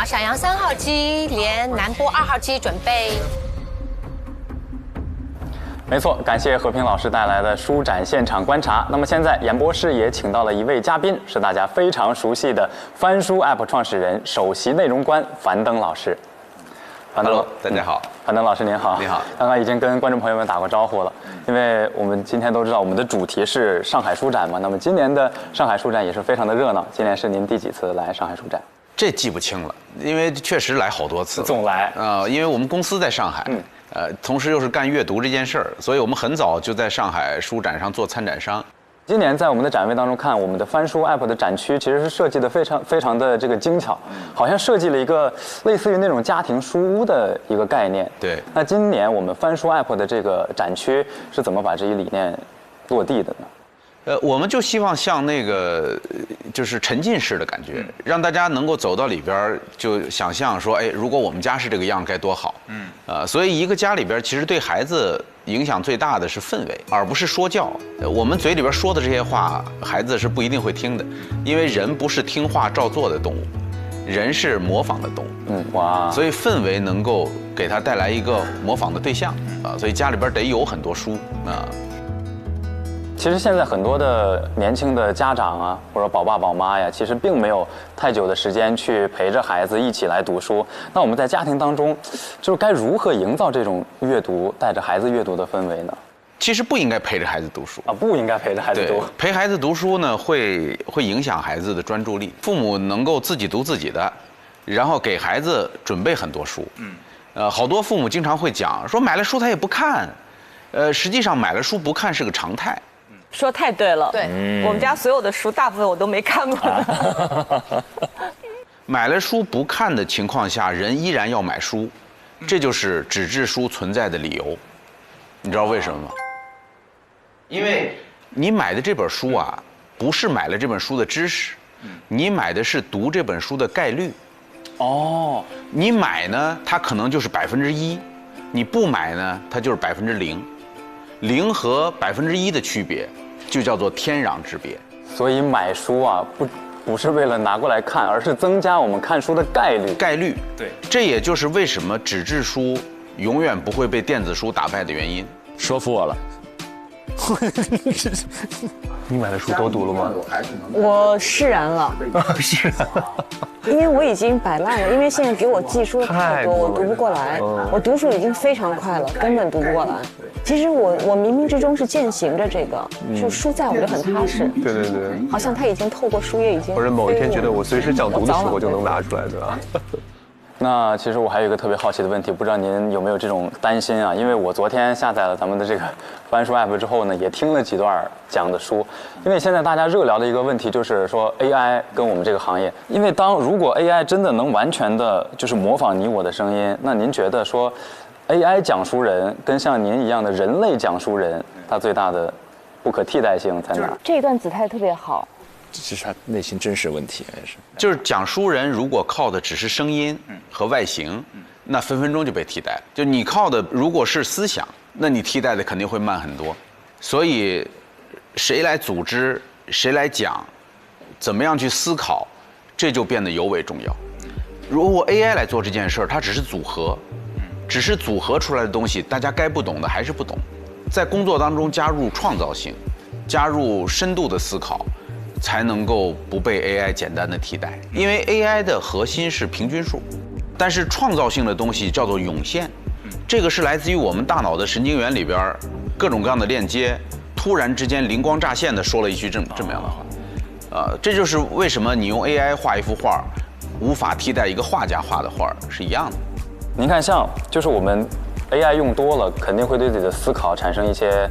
好，小杨3号机连南波2号机准备。没错，感谢和平老师带来的书展现场观察。那么现在演播室也请到了一位嘉宾，是大家非常熟悉的翻书 App 创始人、首席内容官樊登老师。樊登，大家好。樊登老师您好。你好。刚刚已经跟观众朋友们打过招呼了，因为我们今天都知道我们的主题是上海书展嘛。那么今年的上海书展也是非常的热闹。今年是您第几次来上海书展？这记不清了，因为确实来好多次。总来。因为我们公司在上海。同时又是干阅读这件事儿，所以我们很早就在上海书展上做参展商。今年在我们的展位当中看，我们的翻书 App 的展区其实是设计的非常的这个精巧，好像设计了一个类似于那种家庭书屋的一个概念。对。那今年我们翻书 App 的这个展区是怎么把这一理念落地的呢？我们就希望像那个就是沉浸式的感觉，让大家能够走到里边就想象说，哎，如果我们家是这个样该多好。所以一个家里边其实对孩子影响最大的是氛围，而不是说教。我们嘴里边说的这些话，孩子是不一定会听的，因为人不是听话照做的动物，人是模仿的动物。哇！所以氛围能够给他带来一个模仿的对象啊，所以家里边得有很多书啊。其实现在很多的年轻的家长啊，或者宝爸宝妈呀，其实并没有太久的时间去陪着孩子一起来读书。那我们在家庭当中，就是该如何营造这种阅读、带着孩子阅读的氛围呢？其实不应该陪着孩子读书啊，不应该陪着孩子读。陪孩子读书呢，会影响孩子的专注力。父母能够自己读自己的，然后给孩子准备很多书。好多父母经常会讲说买了书他也不看，实际上买了书不看是个常态。说太对了，对，我们家所有的书大部分我都没看过。买了书不看的情况下，人依然要买书，这就是纸质书存在的理由。你知道为什么吗？因为你买的这本书啊，不是买了这本书的知识，你买的是读这本书的概率。哦，你买呢，它可能就是1%；你不买呢，它就是0%。0和1%的区别，就叫做天壤之别。所以买书啊，不是为了拿过来看，而是增加我们看书的概率。概率，对，这也就是为什么纸质书永远不会被电子书打败的原因。说服我了。你买的书都读了吗？我释然了。释然了。因为我已经摆烂了，因为现在给我寄书的太多，我读不过来。我读书已经非常快了，根本读不过来。其实我冥冥之中是践行着这个，就书在我就很踏实。对对对，好像它已经透过书页已经。或者某一天觉得我随时想读的时候就能拿出来，对吧？那其实我还有一个特别好奇的问题，不知道您有没有这种担心啊？因为我昨天下载了咱们的这个翻书 app 之后呢，也听了几段讲的书。因为现在大家热聊的一个问题就是说 AI 跟我们这个行业，因为如果 AI 真的能完全的就是模仿你我的声音，那您觉得说 AI 讲书人跟像您一样的人类讲书人，它最大的不可替代性在哪？这一段子态特别好。这是他内心真实问题，还是就是讲书人如果靠的只是声音和外形，那分分钟就被替代了。就你靠的如果是思想，那你替代的肯定会慢很多。所以，谁来组织，谁来讲，怎么样去思考，这就变得尤为重要。如果 AI 来做这件事儿，它只是组合，只是组合出来的东西，大家该不懂的还是不懂。在工作当中加入创造性，加入深度的思考。才能够不被 AI 简单的替代，因为 AI 的核心是平均数，但是创造性的东西叫做涌现，这个是来自于我们大脑的神经元里边各种各样的链接，突然之间灵光乍现的说了一句这么样的话，这就是为什么你用 AI 画一幅画，无法替代一个画家画的画是一样的。您看，像就是我们。AI 用多了，肯定会对自己的思考产生一些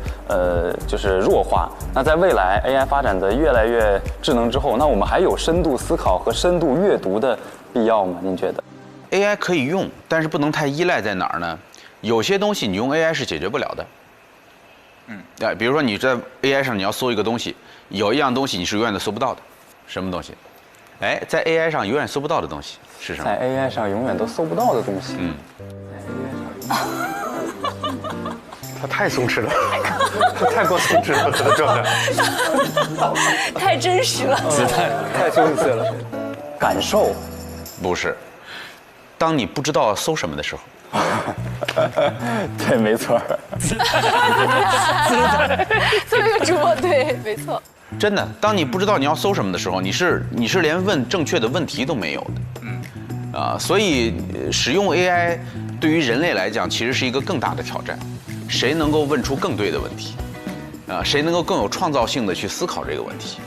就是弱化。那在未来 AI 发展的越来越智能之后，那我们还有深度思考和深度阅读的必要吗？您觉得 ？AI 可以用，但是不能太依赖在哪儿呢？有些东西你用 AI 是解决不了的。比如说你在 AI 上你要搜一个东西，有一样东西你是永远都搜不到的，什么东西？在 AI 上永远搜不到的东西是什么？在 AI 上永远都搜不到的东西。他太松弛了，他太过松弛了，他的状态太真实了，太松弛了。感受，不是，当你不知道搜什么的时候。对，没错。作为一个主播，对，没错。真的，当你不知道你要搜什么的时候，你是连问正确的问题都没有的。所以使用 AI 对于人类来讲，其实是一个更大的挑战。谁能够问出更对的问题？谁能够更有创造性的去思考这个问题？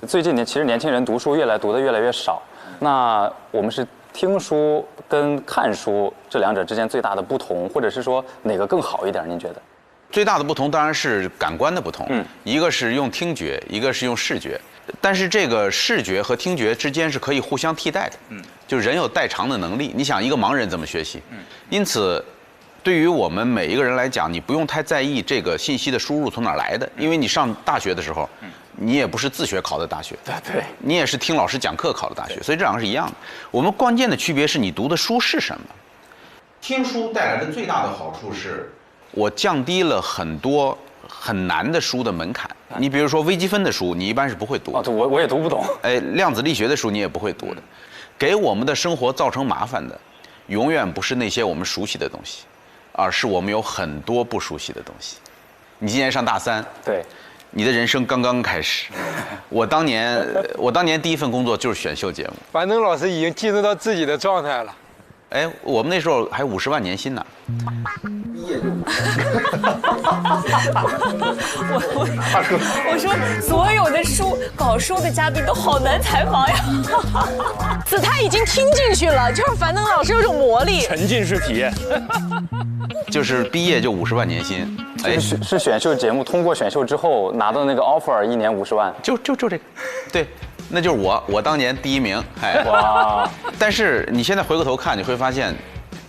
最近其实年轻人读书读得越来越少。那我们是听书跟看书这两者之间最大的不同，或者是说哪个更好一点？您觉得？最大的不同当然是感官的不同，一个是用听觉，一个是用视觉。但是这个视觉和听觉之间是可以互相替代的，就人有代偿的能力。你想一个盲人怎么学习？因此，对于我们每一个人来讲，你不用太在意这个信息的输入从哪儿来的，因为你上大学的时候，你也不是自学考的大学，对，你也是听老师讲课考的大学，所以这两个是一样的。我们关键的区别是你读的书是什么。听书带来的最大的好处是，我降低了很多很难的书的门槛。你比如说微积分的书，你一般是不会读的。我也读不懂。量子力学的书你也不会读的。给我们的生活造成麻烦的，永远不是那些我们熟悉的东西，而是我们有很多不熟悉的东西。你今年上大3，对，你的人生刚刚开始。我当年第一份工作就是选秀节目。樊登老师已经进入到自己的状态了。我们那时候还50万年薪呢。我说所有的搞书的嘉宾都好难采访呀。子泰已经听进去了，就是樊登老师有种魔力，沉浸式体验。就是毕业就50万年薪。是选秀节目，通过选秀之后拿到那个 offer， 1年50万。就这个，对。那就是我当年第1名，哇！但是你现在回过头看，你会发现，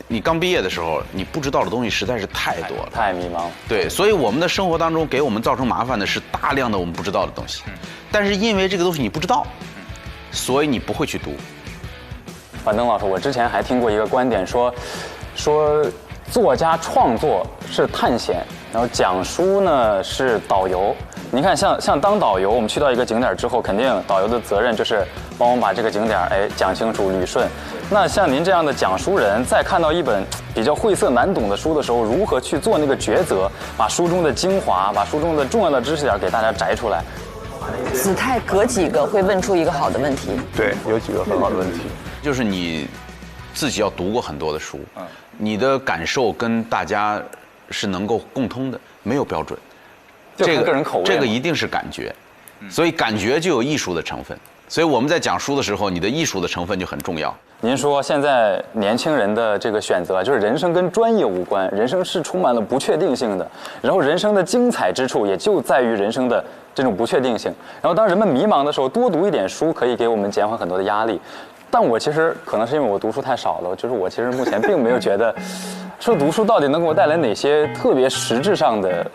你刚毕业的时候，你不知道的东西实在是太多了，太迷茫了。对，所以我们的生活当中给我们造成麻烦的是大量的我们不知道的东西，但是因为这个东西你不知道，所以你不会去读。樊登老师，我之前还听过一个观点，说作家创作是探险，然后讲书呢是导游。您看，像当导游，我们去到一个景点之后，肯定导游的责任就是帮我们把这个景点讲清楚、捋顺。那像您这样的讲书人，在看到一本比较晦涩难懂的书的时候，如何去做那个抉择，把书中的精华、把书中的重要的知识点给大家摘出来？子泰隔几个会问出一个好的问题。对，有几个很好的问题，就是你自己要读过很多的书，你的感受跟大家是能够共通的，没有标准。这个个人口味，这个一定是感觉，所以感觉就有艺术的成分。所以我们在讲书的时候，你的艺术的成分就很重要。您说现在年轻人的这个选择，就是人生跟专业无关，人生是充满了不确定性的，然后人生的精彩之处也就在于人生的这种不确定性。然后当人们迷茫的时候，多读一点书可以给我们减缓很多的压力。但我其实可能是因为我读书太少了，就是我其实目前并没有觉得，说读书到底能给我带来哪些特别实质上的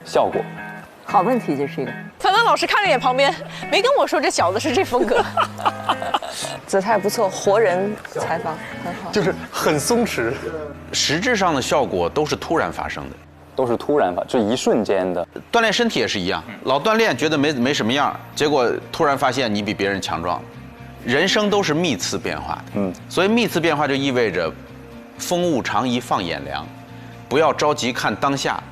效果。好问题，这是一个。樊登老师看了一眼旁边，没跟我说这小子是这风格。子泰不错，活人采访很好，就是很松弛。实质上的效果都是突然发生的，都是突然就一瞬间的。锻炼身体也是一样，老锻炼觉得没什么样，结果突然发现你比别人强壮。人生都是密次变化的，所以密次变化就意味着风物长宜放眼量，不要着急看当下。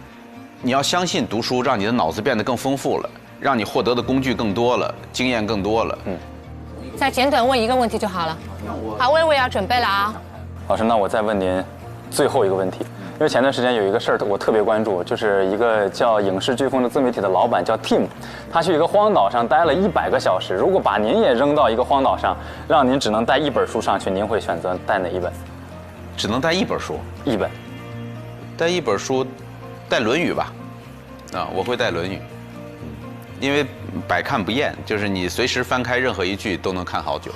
你要相信读书让你的脑子变得更丰富了，让你获得的工具更多了，经验更多了。再简短问一个问题就好了。好，我也要准备了啊。老师，那我再问您最后一个问题，因为前段时间有一个事儿我特别关注，就是一个叫影视飓风的自媒体的老板叫 Tim， 他去一个荒岛上待了100个小时。如果把您也扔到一个荒岛上，让您只能带1本书上去，您会选择带哪一本？只能带1本书？1本。带1本书，带《论语》吧。我会带《论语》，因为百看不厌，就是你随时翻开任何一句都能看好久。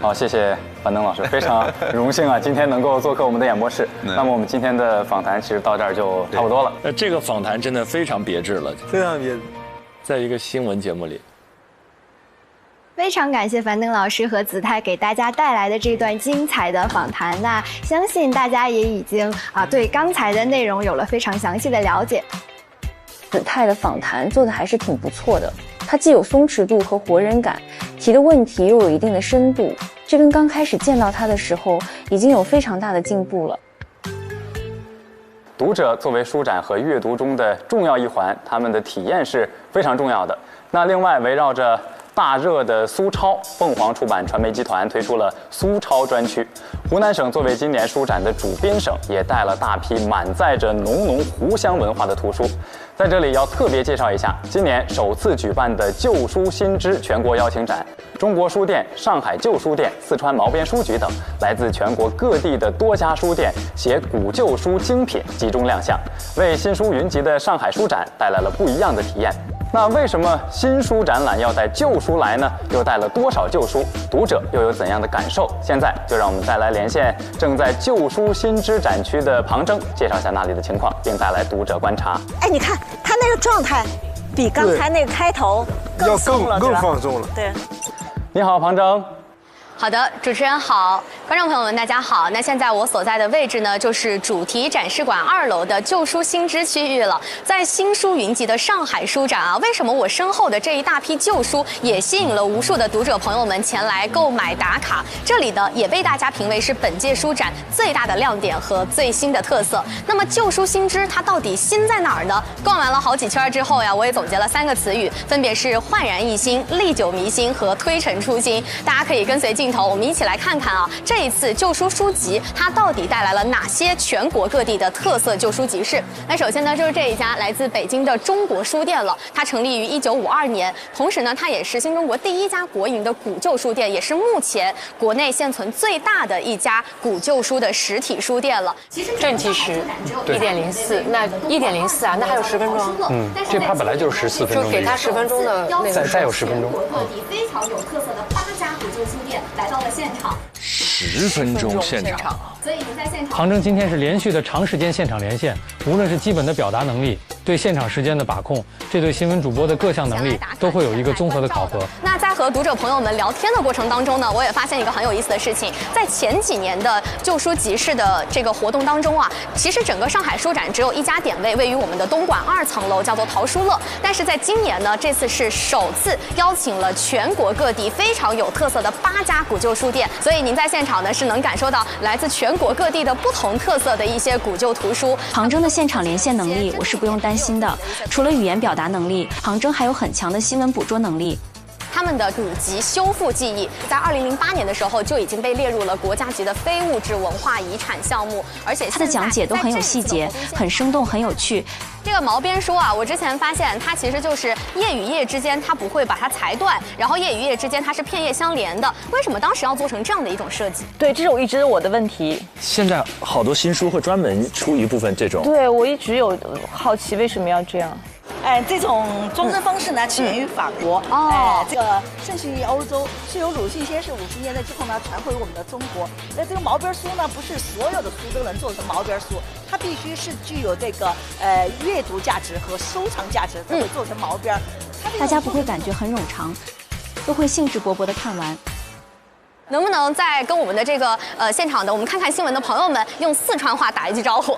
好，谢谢樊登老师，非常荣幸啊，今天能够做客我们的演播室。那么我们今天的访谈其实到这儿就差不多了。这个访谈真的非常别致了，非常别致，在一个新闻节目里。非常感谢樊登老师和子泰给大家带来的这段精彩的访谈。那相信大家也已经对刚才的内容有了非常详细的了解。子泰的访谈做的还是挺不错的，他既有松弛度和活人感，提的问题又有一定的深度，这跟刚开始见到他的时候已经有非常大的进步了。读者作为书展和阅读中的重要一环，他们的体验是非常重要的。那另外围绕着大热的苏超，凤凰出版传媒集团推出了苏超专区。湖南省作为今年书展的主编省，也带了大批满载着浓浓湖湘文化的图书。在这里要特别介绍一下，今年首次举办的旧书新知全国邀请展，中国书店、上海旧书店、四川毛边书局等来自全国各地的多家书店携古旧书精品集中亮相，为新书云集的上海书展带来了不一样的体验。那为什么新书展览要带旧书来呢？又带了多少旧书？读者又有怎样的感受？现在就让我们再来连线正在旧书新知展区的庞征，介绍一下那里的情况，并带来读者观察。哎，你看他那个状态，比刚才那个开头更松了，更放松了。对，你好，庞征。好的，主持人好，观众朋友们大家好。那现在我所在的位置呢，就是主题展示馆2楼的旧书新知区域了。在新书云集的上海书展啊，为什么我身后的这一大批旧书也吸引了无数的读者朋友们前来购买打卡？这里呢，也被大家评为是本届书展最大的亮点和最新的特色。那么旧书新知它到底新在哪儿呢？逛完了好几圈之后呀，我也总结了3个词语，分别是焕然一新、历久弥新和推陈出新。大家可以跟随镜头，我们一起来看看啊，这一次旧书书集它到底带来了哪些全国各地的特色旧书集市？那首先呢，就是这一家来自北京的中国书店了。它成立于1952年，同时呢，它也是新中国第1家国营的古旧书店，也是目前国内现存最大的一家古旧书的实体书店了。正计时1.04，那1.04啊，那还有10分钟。这趴本来就是14分钟，就给他10分钟的那个，再有10分钟。各地非常有特色的8家古旧书店来到了现场。10分钟现场。所以您在现场。庞征今天是连续的长时间现场连线，无论是基本的表达能力，对现场时间的把控，这对新闻主播的各项能力都会有一个综合的考核。那在和读者朋友们聊天的过程当中呢，我也发现一个很有意思的事情，在前几年的旧书集市的这个活动当中啊，其实整个上海书展只有1家点位，位于我们的东莞2层楼，叫做淘书乐。但是在今年呢，这次是首次邀请了全国各地非常有特色的8家古旧书店，所以您在现场呢是能感受到来自全国各地的不同特色的一些古旧图书。庞征的现场连线能力我是不用担心的，除了语言表达能力，庞征还有很强的新闻捕捉能力。他们的古籍修复技艺，在2008年的时候就已经被列入了国家级的非物质文化遗产项目，而且他的讲解都很有细节，很生动，很有趣。这个毛边书啊，我之前发现它其实就是页与页之间，它不会把它裁断，然后页与页之间它是片页相连的。为什么当时要做成这样的一种设计？对，这是一直我的问题。现在好多新书会专门出一部分这种。对，我一直有好奇为什么要这样。这种装帧方式呢，起源于法国，这个盛行于欧洲，是由鲁迅先生50年代之后呢传回我们的中国。那这个毛边书呢，不是所有的书都能做成毛边书，它必须是具有这个阅读价值和收藏价值，才会做成毛边。大家不会感觉很冗长，都会兴致勃勃地看完。能不能再跟我们的这个现场的我们看看新闻的朋友们用四川话打一句招呼？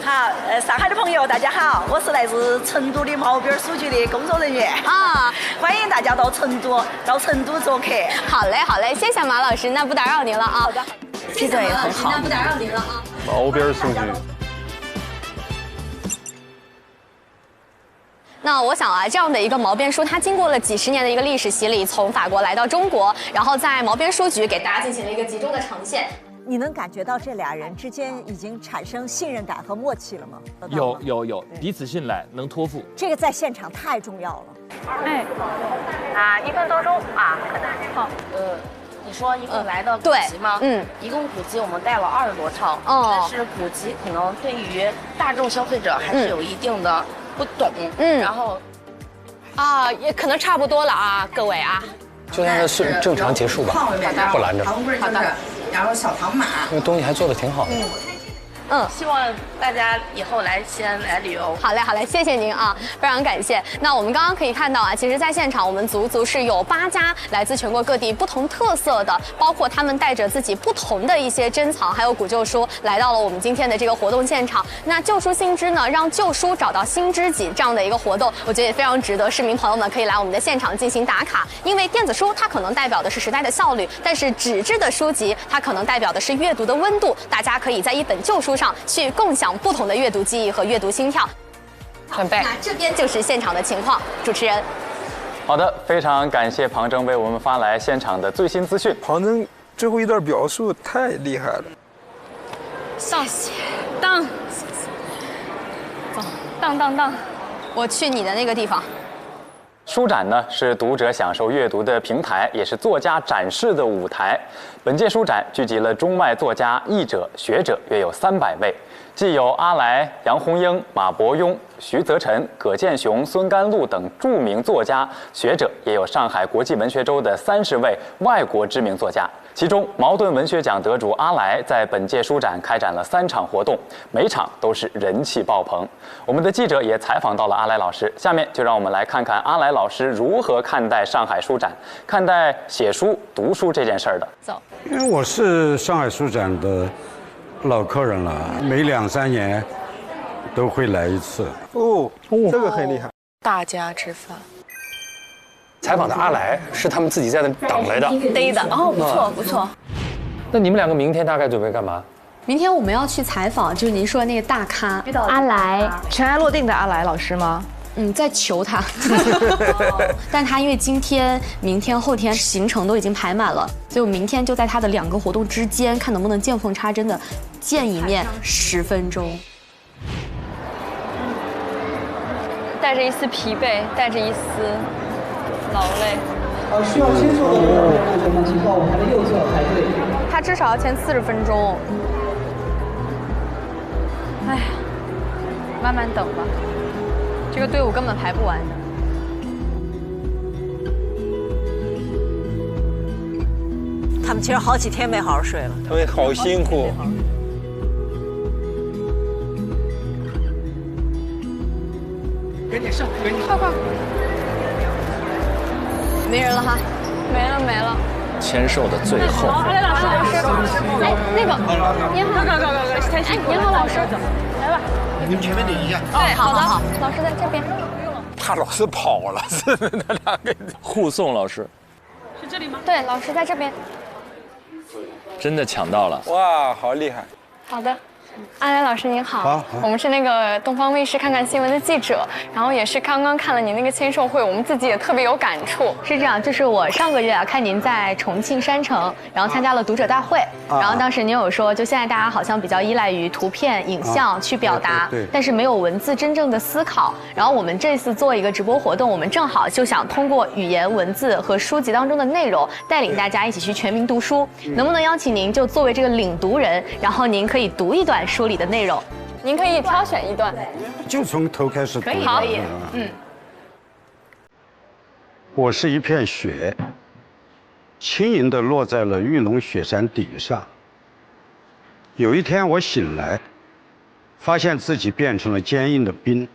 好，上海的朋友大家好，我是来自成都的毛边书局的工作人员啊，欢迎大家到成都做客。好嘞，好嘞，谢谢马老师，那不打扰您了啊。好的，这段也很好，那不打扰您了啊。毛边书局。那我想啊，这样的一个毛边书，它经过了几十年的一个历史洗礼，从法国来到中国，然后在毛边书局给大家进行了一个集中的呈现。你能感觉到这俩人之间已经产生信任感和默契了吗？有，彼此信赖，能托付。这个在现场太重要了。1分多钟啊，可能好。你说一共来的古籍吗？一共古籍我们带了20多套，但是古籍可能对于大众消费者还是有一定的不懂，然后也可能差不多了啊，各位啊，就让它正常结束吧，不拦着。好的，然后小糖马，这个东西还做得挺好。希望大家以后来西安来旅游。好嘞，好嘞，谢谢您啊，非常感谢。那我们刚刚可以看到啊，其实在现场我们足足是有8家来自全国各地不同特色的，包括他们带着自己不同的一些珍藏还有古旧书来到了我们今天的这个活动现场。那旧书新知呢，让旧书找到新知己这样的一个活动，我觉得也非常值得市民朋友们可以来我们的现场进行打卡。因为电子书它可能代表的是时代的效率，但是纸质的书籍它可能代表的是阅读的温度，大家可以在一本旧书上去共享不同的阅读记忆和阅读心跳。准备，那这边就是现场的情况，主持人。好的，非常感谢庞征为我们发来现场的最新资讯。庞征最后一段表述太厉害了。谢谢，当，走，当，我去你的那个地方。书展呢是读者享受阅读的平台，也是作家展示的舞台。本届书展聚集了中外作家、译者、学者约有300位，既有阿来、杨红樱、马伯庸、徐则臣、葛剑雄、孙甘露等著名作家、学者，也有上海国际文学周的30位外国知名作家。其中，茅盾文学奖得主阿来在本届书展开展了3场活动，每场都是人气爆棚。我们的记者也采访到了阿来老师，下面就让我们来看看阿来老师如何看待上海书展，看待写书、读书这件事儿的。走，因为我是上海书展的老客人了，每2、3年都会来一次。这个很厉害。大家吃饭。采访的阿来是他们自己在那等来的，逮的哦，不错不错。那你们2个明天大概准备干嘛？明天我们要去采访，就是您说的那个大咖阿来，尘埃落定的阿来老师吗？在求他，但他因为今天、明天、后天行程都已经排满了，所以我明天就在他的2个活动之间，看能不能见缝插针的见一面10分钟。带着一丝疲惫，带着一丝劳累。需要签售的朋友按前方请到舞台的右侧排队。他至少要前40分钟。哎呀，慢慢等吧，这个队伍根本排不完的。他们其实好几天没好好睡了，他们好辛苦。赶紧上，赶紧快！没人了哈，没了。签售的最后。阿来老师，哎，那个，您好，您好，老师，来吧。你们前面领一下。对，好的，老师在这边。怕老师跑了，是他2个护送老师。是这里吗？对，老师在这边。真的抢到了！哇，好厉害！好的。阿来老师您好，好，我们是那个东方卫视看看新闻的记者，然后也是刚刚看了您那个签售会，我们自己也特别有感触。是这样，就是我上个月看您在重庆山城，然后参加了读者大会，然后当时您有说，就现在大家好像比较依赖于图片、影像去表达，但是没有文字真正的思考。然后我们这次做一个直播活动，我们正好就想通过语言、文字和书籍当中的内容，带领大家一起去全民读书。能不能邀请您就作为这个领读人，然后您可以读一段书里的内容，您可以挑选一段，就从头开始读。可以，我是一片雪，轻盈地落在了玉龙雪山顶上。有一天我醒来，发现自己变成了坚硬的冰，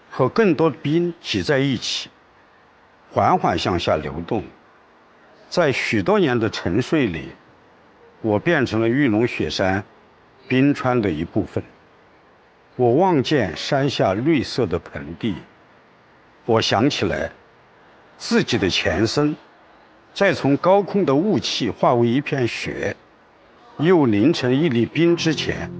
和更多冰挤在一起，缓缓向下流动。在许多年的沉睡里，我变成了玉龙雪山冰川的一部分。我望见山下绿色的盆地，我想起来自己的前生，在从高空的雾气化为一片雪，又凝成一粒冰之前，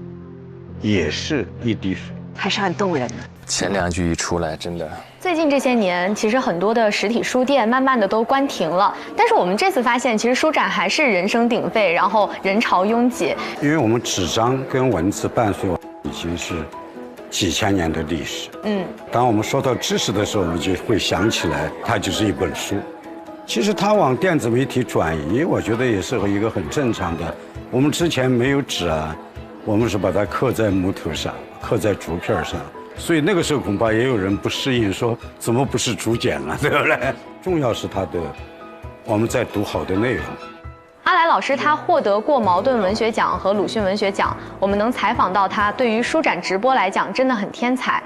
也是一滴水。还是很动人的。前2句一出来，真的。最近这些年，其实很多的实体书店慢慢的都关停了，但是我们这次发现，其实书展还是人声鼎沸，然后人潮拥挤。因为我们纸张跟文字伴随我已经是几千年的历史。当我们说到知识的时候，我们就会想起来，它就是一本书。其实它往电子媒体转移，我觉得也是一个很正常的。我们之前没有纸啊，我们是把它刻在木头上，刻在竹片上。所以那个时候恐怕也有人不适应，说怎么不是竹简了，对不对？重要是它的，我们在读好的内容。阿来老师他获得过茅盾文学奖和鲁迅文学奖，我们能采访到他，对于书展直播来讲真的很天才。